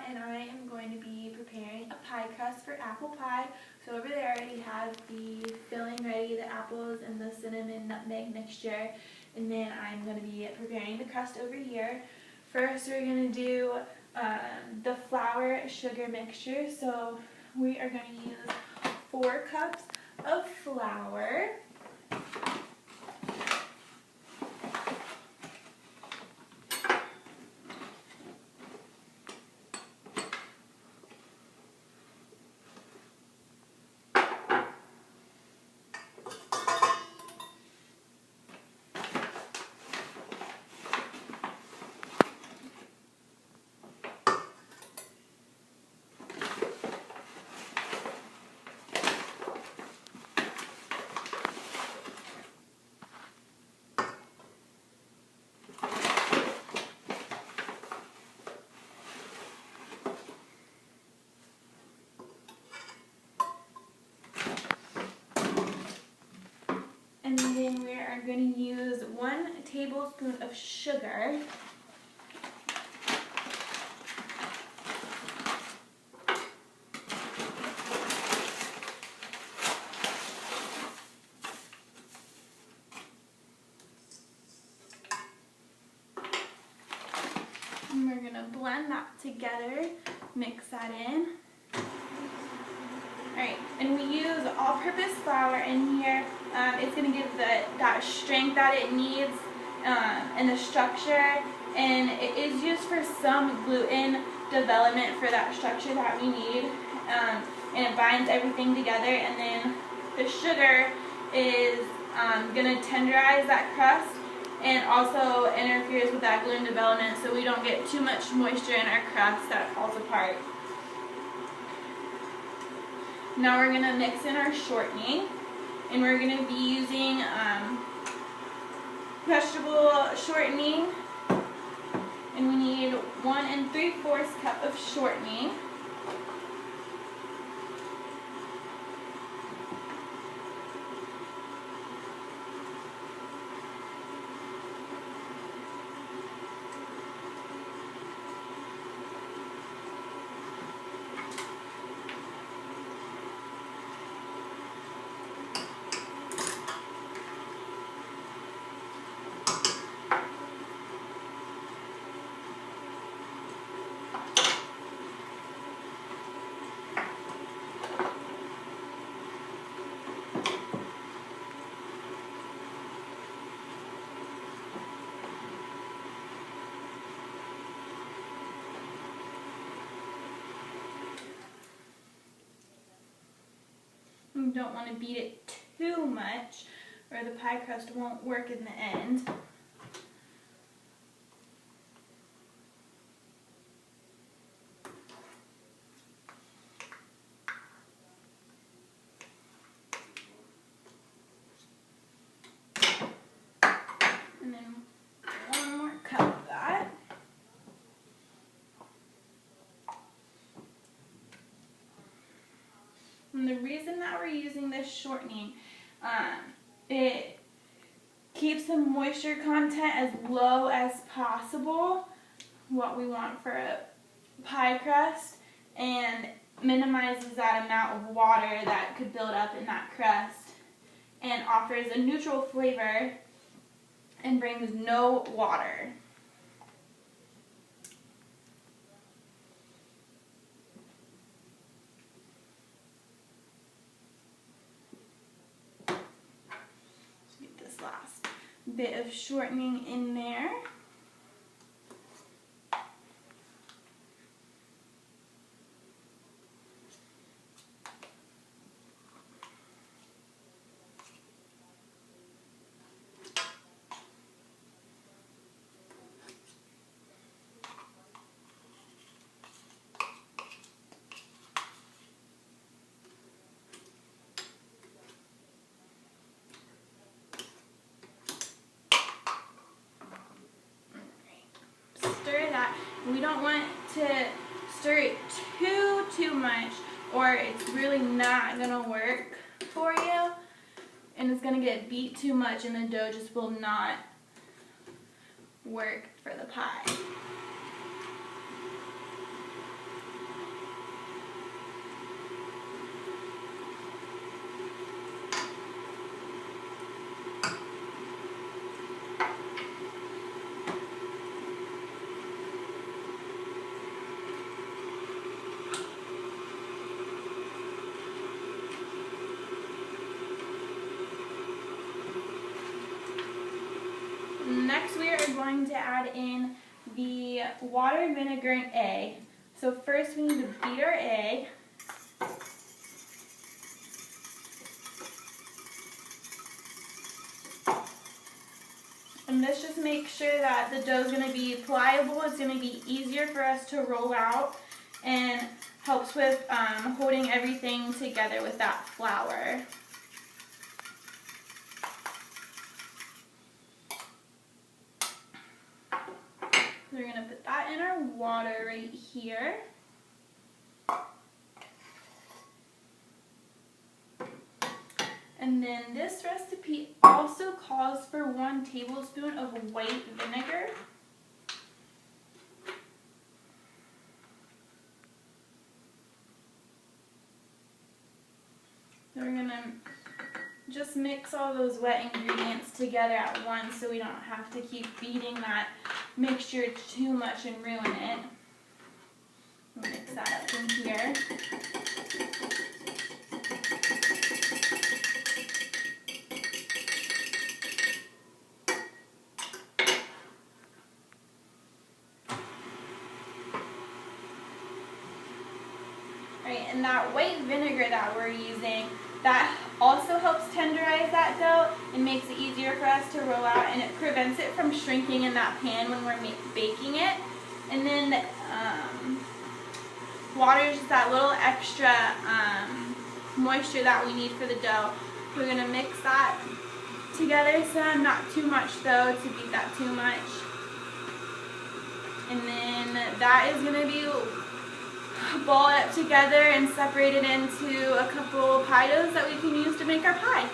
and I am going to be preparing a pie crust for apple pie. So over there I already have the filling ready, the apples and the cinnamon nutmeg mixture, and then I'm going to be preparing the crust over here. First we're going to do the flour sugar mixture. So we are going to use 4 cups of flour. And then we are going to use 1 tablespoon of sugar. And we're going to blend that together, mix that in. Alright, and we use all-purpose flour in here. It's going to give that strength that it needs and the structure, and it is used for some gluten development for that structure that we need, and it binds everything together. And then the sugar is going to tenderize that crust and also interferes with that gluten development, so we don't get too much moisture in our crust that falls apart. Now we're going to mix in our shortening, and we're going to be using vegetable shortening, and we need 1 3/4 cup of shortening. You don't want to beat it too much, or the pie crust won't work in the end. And then 1 more cup of that. And the reason that we're using this shortening, it keeps the moisture content as low as possible, what we want for a pie crust, and minimizes that amount of water that could build up in that crust, and offers a neutral flavor and brings no water. Last bit of shortening in there. Stir that. We don't want to stir it too much, or it's really not going to work for you, and it's going to get beat too much and the dough just will not work for the pie. going to add in the water, vinegar, and egg. So first we need to beat our egg. And this just makes sure that the dough is going to be pliable. It's going to be easier for us to roll out and helps with holding everything together with that flour. We're going to put that in our water right here. And then this recipe also calls for 1 tablespoon of white vinegar. So we're going to just mix all those wet ingredients together at once so we don't have to keep beating that mixture too much and ruin it. Mix that up in here. Right, and that white vinegar that we're using, that also helps tenderize that dough and makes it easier for us to roll out, and it prevents it from shrinking in that pan when we're baking it. And then water is just that little extra moisture that we need for the dough. We're going to mix that together some, not too much though, to beat that too much. And then that is going to be balled up together and separated into a couple pie doughs that we can use to make our pie.